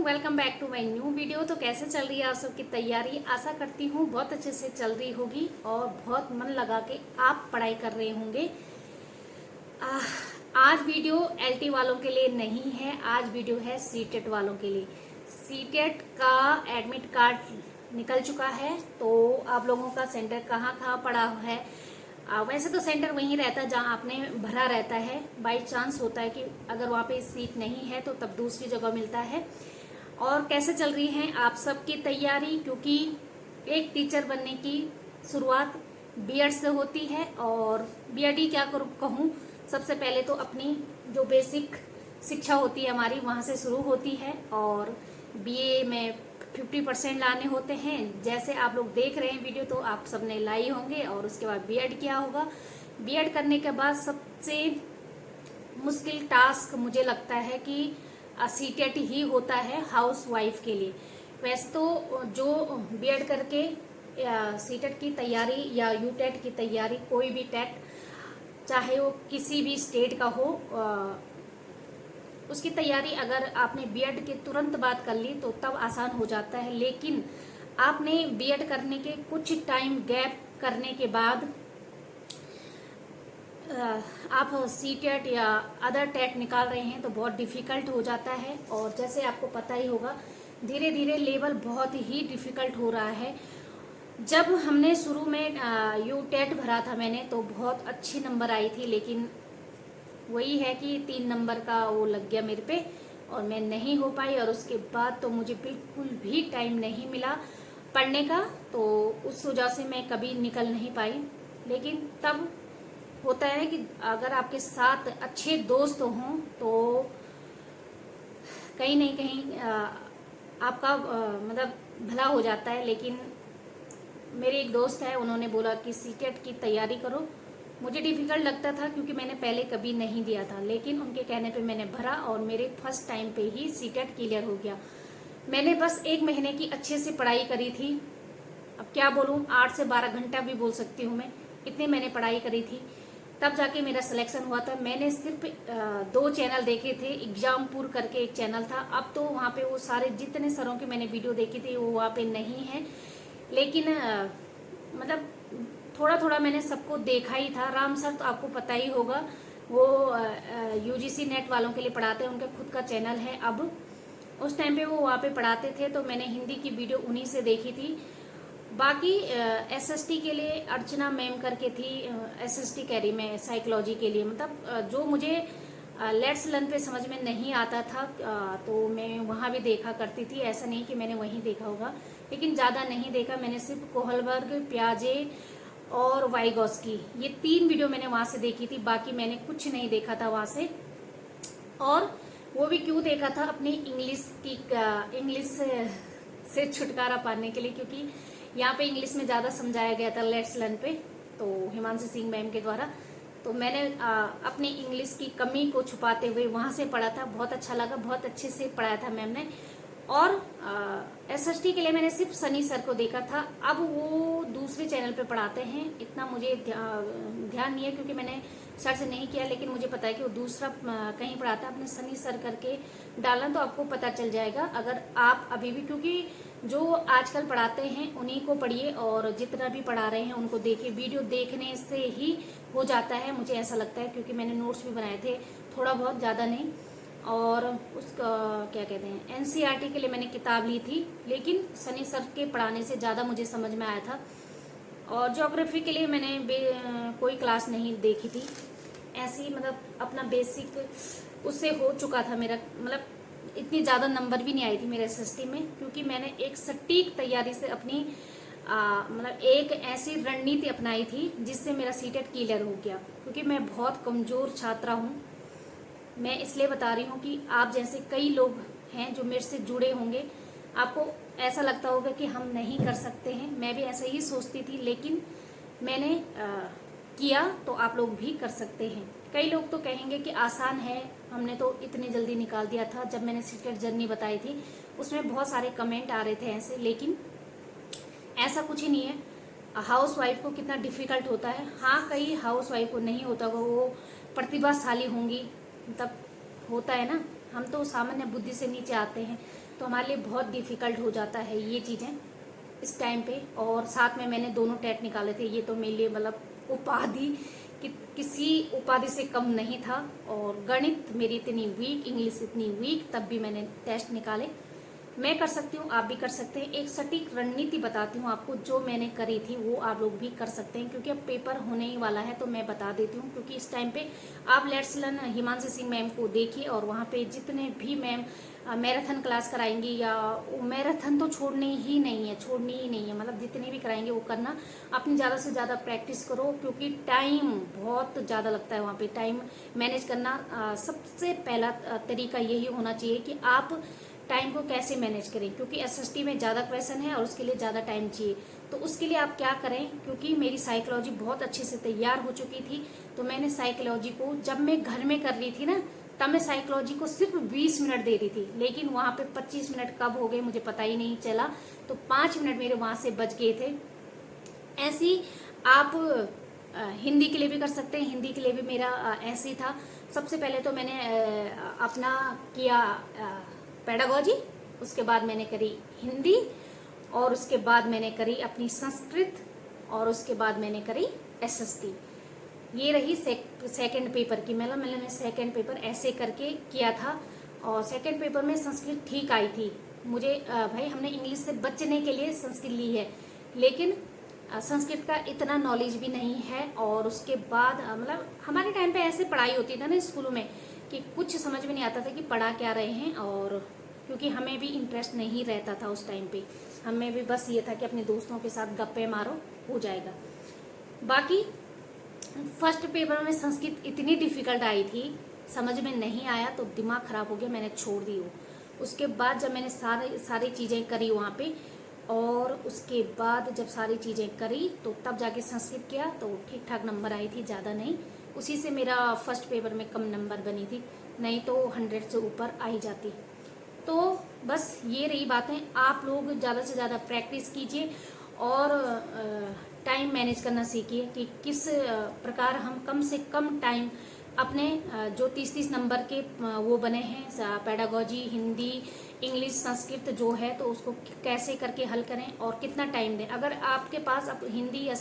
Welcome back to my new video. तो कैसे चल रही है आप सबकी तैयारी? आशा करती हूँ बहुत अच्छे से चल रही होगी और बहुत मन लगा के आप पढ़ाई कर रहे होंगे। आज वीडियो एलटी वालों के लिए नहीं है, आज वीडियो है सीटेट वालों के लिए। सीटेट का एडमिट कार्ड निकल चुका है, तो आप लोगों का सेंटर कहाँ कहाँ पड़ा है। वैसे तो सेंटर वहीं रहता है जहाँ आपने भरा रहता है। बाई चांस होता है कि अगर वहाँ पे सीट नहीं है तो तब दूसरी जगह मिलता है। और कैसे चल रही है आप सबकी तैयारी? क्योंकि एक टीचर बनने की शुरुआत बीएड से होती है, और बीएड ही क्या कहूँ, सबसे पहले तो अपनी जो बेसिक शिक्षा होती है हमारी वहाँ से शुरू होती है। और बीए में 50% लाने होते हैं। जैसे आप लोग देख रहे हैं वीडियो तो आप सबने लाई होंगे, और उसके बाद बीएड किया होगा। बीएड करने के बाद सबसे मुश्किल टास्क मुझे लगता है कि सीटेट ही होता है हाउस वाइफ के लिए। वैसे तो जो बीएड करके सीटेट की तैयारी या यूटेट की तैयारी, कोई भी टेट चाहे वो किसी भी स्टेट का हो, उसकी तैयारी अगर आपने बीएड के तुरंत बाद कर ली तो तब आसान हो जाता है। लेकिन आपने बीएड करने के कुछ टाइम गैप करने के बाद आप सीटेट या अदर टेट निकाल रहे हैं तो बहुत डिफ़िकल्ट हो जाता है। और जैसे आपको पता ही होगा, धीरे धीरे लेवल बहुत ही डिफ़िकल्ट हो रहा है। जब हमने शुरू में यू टेट भरा था मैंने, तो बहुत अच्छी नंबर आई थी, लेकिन वही है कि 3 नंबर का वो लग गया मेरे पे और मैं नहीं हो पाई। और उसके बाद तो मुझे बिल्कुल भी टाइम नहीं मिला पढ़ने का, तो उस वजह से मैं कभी निकल नहीं पाई। लेकिन तब होता है कि अगर आपके साथ अच्छे दोस्त हों तो कहीं नहीं कहीं आपका मतलब भला हो जाता है। लेकिन मेरे एक दोस्त है, उन्होंने बोला कि सीटेट की तैयारी करो। मुझे डिफ़िकल्ट लगता था क्योंकि मैंने पहले कभी नहीं दिया था, लेकिन उनके कहने पे मैंने भरा और मेरे फर्स्ट टाइम पे ही सीटेट क्लियर हो गया। मैंने बस 1 महीने की अच्छे से पढ़ाई करी थी। अब क्या बोलूँ, 8 से 12 घंटा भी बोल सकती हूँ मैं, इतनी मैंने पढ़ाई करी थी, तब जाके मेरा सिलेक्शन हुआ था। मैंने सिर्फ 2 चैनल देखे थे। एग्जामपुर करके एक चैनल था, अब तो वहाँ पे वो सारे जितने सरों की मैंने वीडियो देखी थी वो वहाँ पे नहीं है। लेकिन मतलब थोड़ा थोड़ा मैंने सबको देखा ही था। राम सर तो आपको पता ही होगा, वो यूजीसी नेट वालों के लिए पढ़ाते हैं, उनका खुद का चैनल है। अब उस टाइम पे वो वहाँ पे पढ़ाते थे, तो मैंने हिंदी की वीडियो उन्हीं से देखी थी। बाकी एसएसटी के लिए अर्चना मैम करके थी, एसएसटी कह रही मैं, साइकोलॉजी के लिए, मतलब जो मुझे लेट्स लर्न पे समझ में नहीं आता था, तो मैं वहाँ भी देखा करती थी। ऐसा नहीं कि मैंने वहीं देखा होगा, लेकिन ज़्यादा नहीं देखा मैंने। सिर्फ कोहलबर्ग, प्याजे और वाइगॉस्की, ये 3 वीडियो मैंने वहाँ से देखी थी। बाकी मैंने कुछ नहीं देखा था वहाँ से। और वो भी क्यों देखा था, अपनी इंग्लिश से छुटकारा पाने के लिए, क्योंकि यहाँ पे इंग्लिश में ज़्यादा समझाया गया था लेट्स लर्न पे, तो हिमांशु सिंह मैम के द्वारा। तो मैंने अपनी इंग्लिश की कमी को छुपाते हुए वहाँ से पढ़ा था। बहुत अच्छा लगा, बहुत अच्छे से पढ़ाया था मैम ने। और एसएसटी के लिए मैंने सिर्फ सनी सर को देखा था। अब वो दूसरे चैनल पे पढ़ाते हैं, इतना मुझे ध्यान नहीं है क्योंकि मैंने सर्च नहीं किया, लेकिन मुझे पता है कि वो दूसरा कहीं पढ़ाता है। आपने सनी सर करके डालना तो आपको पता चल जाएगा। अगर आप अभी भी, क्योंकि जो आजकल पढ़ाते हैं उन्हीं को पढ़िए, और जितना भी पढ़ा रहे हैं उनको देखिए। वीडियो देखने से ही हो जाता है, मुझे ऐसा लगता है, क्योंकि मैंने नोट्स भी बनाए थे थोड़ा बहुत, ज़्यादा नहीं। और उसका क्या कहते हैं, एनसीईआरटी के लिए मैंने किताब ली थी, लेकिन सनी सर के पढ़ाने से ज़्यादा मुझे समझ में आया था। और ज्योग्राफी के लिए मैंने कोई क्लास नहीं देखी थी, ऐसी मतलब अपना बेसिक उससे हो चुका था मेरा। मतलब इतनी ज़्यादा नंबर भी नहीं आई थी मेरे एसएसटी में, क्योंकि मैंने एक सटीक तैयारी से अपनी मतलब एक ऐसी रणनीति अपनाई थी जिससे मेरा सीटेट क्लियर हो गया। क्योंकि मैं बहुत कमज़ोर छात्रा हूँ। मैं इसलिए बता रही हूँ कि आप जैसे कई लोग हैं जो मेरे से जुड़े होंगे, आपको ऐसा लगता होगा कि हम नहीं कर सकते हैं। मैं भी ऐसा ही सोचती थी, लेकिन मैंने किया तो आप लोग भी कर सकते हैं। कई लोग तो कहेंगे कि आसान है, हमने तो इतनी जल्दी निकाल दिया था। जब मैंने सीटेट जर्नी बताई थी उसमें बहुत सारे कमेंट आ रहे थे ऐसे, लेकिन ऐसा कुछ ही नहीं है। हाउस वाइफ को कितना डिफ़िकल्ट होता है। हाँ, कई हाउस वाइफ को नहीं होता, वो प्रतिभाशाली होंगी, तब होता है ना। हम तो सामान्य बुद्धि से नीचे आते हैं। तो हमारे लिए बहुत डिफ़िकल्ट हो जाता है ये चीज़ें इस टाइम पे। और साथ में मैंने दोनों टेट निकाले थे, ये तो मेरे लिए मतलब उपाधि किसी उपाधि से कम नहीं था। और गणित मेरी इतनी वीक, इंग्लिश इतनी वीक, तब भी मैंने टेस्ट निकाले। मैं कर सकती हूँ, आप भी कर सकते हैं। एक सटीक रणनीति बताती हूँ आपको, जो मैंने करी थी वो आप लोग भी कर सकते हैं, क्योंकि अब पेपर होने ही वाला है तो मैं बता देती हूँ। क्योंकि इस टाइम पे आप let's learn Himanshi Singh ma'am को देखिए, और वहाँ पे जितने भी मैम मैराथन क्लास कराएंगी, या मैराथन तो छोड़नी ही नहीं है, मतलब जितने भी कराएंगे वो करना। अपनी ज़्यादा से ज़्यादा प्रैक्टिस करो, क्योंकि टाइम बहुत ज़्यादा लगता है वहाँ पे। टाइम मैनेज करना सबसे पहला तरीका यही होना चाहिए कि आप टाइम को कैसे मैनेज करें, क्योंकि एसएसटी में ज़्यादा क्वेश्चन है और उसके लिए ज़्यादा टाइम चाहिए। तो उसके लिए आप क्या करें, क्योंकि मेरी साइकोलॉजी बहुत अच्छे से तैयार हो चुकी थी, तो मैंने साइकोलॉजी को जब मैं घर में कर रही थी ना, तब मैं साइकोलॉजी को सिर्फ 20 मिनट दे रही थी, लेकिन वहाँ पे 25 मिनट कब हो गए मुझे पता ही नहीं चला। तो 5 मिनट मेरे वहाँ से बच गए थे। ऐसी आप हिंदी के लिए भी कर सकते हैं। हिंदी के लिए भी मेरा ऐसे ही था। सबसे पहले तो मैंने अपना किया पेडागोजी, उसके बाद मैंने करी हिंदी, और उसके बाद मैंने करी अपनी संस्कृत, और उसके बाद मैंने करी एसएसटी। ये रही सेकंड पेपर की। मतलब मैंने सेकंड पेपर ऐसे करके किया था, और सेकंड पेपर में संस्कृत ठीक आई थी मुझे। भाई हमने इंग्लिश से बचने के लिए संस्कृत ली है, लेकिन संस्कृत का इतना नॉलेज भी नहीं है। और उसके बाद मतलब हमारे टाइम पे ऐसे पढ़ाई होती थी ना स्कूलों में, कि कुछ समझ में नहीं आता था कि पढ़ा क्या रहे हैं। और क्योंकि हमें भी इंटरेस्ट नहीं रहता था उस टाइम पे, हमें भी बस ये था कि अपने दोस्तों के साथ गप्पे मारो, हो जाएगा। बाकी फर्स्ट पेपर में संस्कृत इतनी डिफिकल्ट आई थी, समझ में नहीं आया तो दिमाग खराब हो गया, मैंने छोड़ दी वो। उसके बाद जब मैंने सारी चीज़ें करी वहाँ पे, और उसके बाद जब सारी चीज़ें करी तो तब जाके संस्कृत किया, तो ठीक ठाक नंबर आई थी, ज़्यादा नहीं। उसी से मेरा फर्स्ट पेपर में कम नंबर बनी थी, नहीं तो 100 से ऊपर आ ही जाती। तो बस ये रही बातें। आप लोग ज़्यादा से ज़्यादा प्रैक्टिस कीजिए, और टाइम मैनेज करना सीखिए कि किस प्रकार हम कम से कम टाइम अपने जो 30-30 नंबर के वो बने हैं पेडागोजी, हिंदी, इंग्लिश, संस्कृत जो है, तो उसको कैसे करके हल करें और कितना टाइम दें। अगर आपके पास अब हिंदी या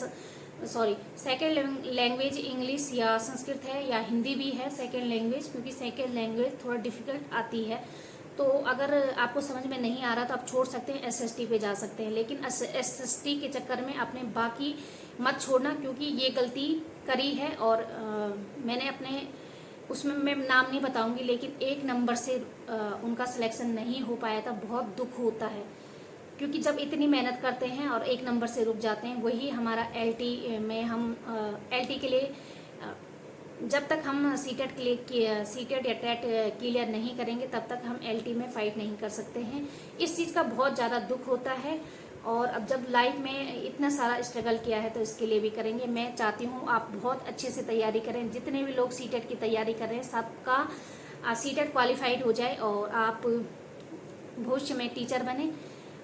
सेकेंड लैंग्वेज इंग्लिश या संस्कृत है, या हिंदी भी है सेकेंड लैंग्वेज, क्योंकि सेकेंड लैंग्वेज थोड़ा डिफिकल्ट आती है, तो अगर आपको समझ में नहीं आ रहा तो आप छोड़ सकते हैं, एसएसटी पे जा सकते हैं। लेकिन एसएसटी के चक्कर में आपने बाकी मत छोड़ना, क्योंकि ये गलती करी है। और मैंने अपने उसमें मैं नाम नहीं बताऊंगी, लेकिन एक नंबर से उनका सिलेक्शन नहीं हो पाया था। बहुत दुख होता है, क्योंकि जब इतनी मेहनत करते हैं और एक नंबर से रुक जाते हैं। वही हमारा एलटी में हम एलटी के लिए जब तक हम सीटेट या टेट क्लियर नहीं करेंगे, तब तक हम एलटी में फाइट नहीं कर सकते हैं। इस चीज़ का बहुत ज़्यादा दुख होता है। और अब जब लाइफ में इतना सारा स्ट्रगल किया है, तो इसके लिए भी करेंगे। मैं चाहती हूँ आप बहुत अच्छे से तैयारी करें। जितने भी लोग सीटेट की तैयारी कर रहे हैं, सबका सीटेट क्वालिफाइड हो जाए और आप भविष्य में टीचर बने।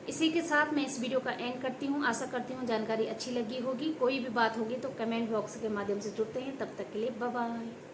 इसी के साथ मैं इस वीडियो का एंड करती हूँ। आशा करती हूँ जानकारी अच्छी लगी होगी। कोई भी बात होगी तो कमेंट बॉक्स के माध्यम से जुड़ते हैं। तब तक के लिए बाय बाय।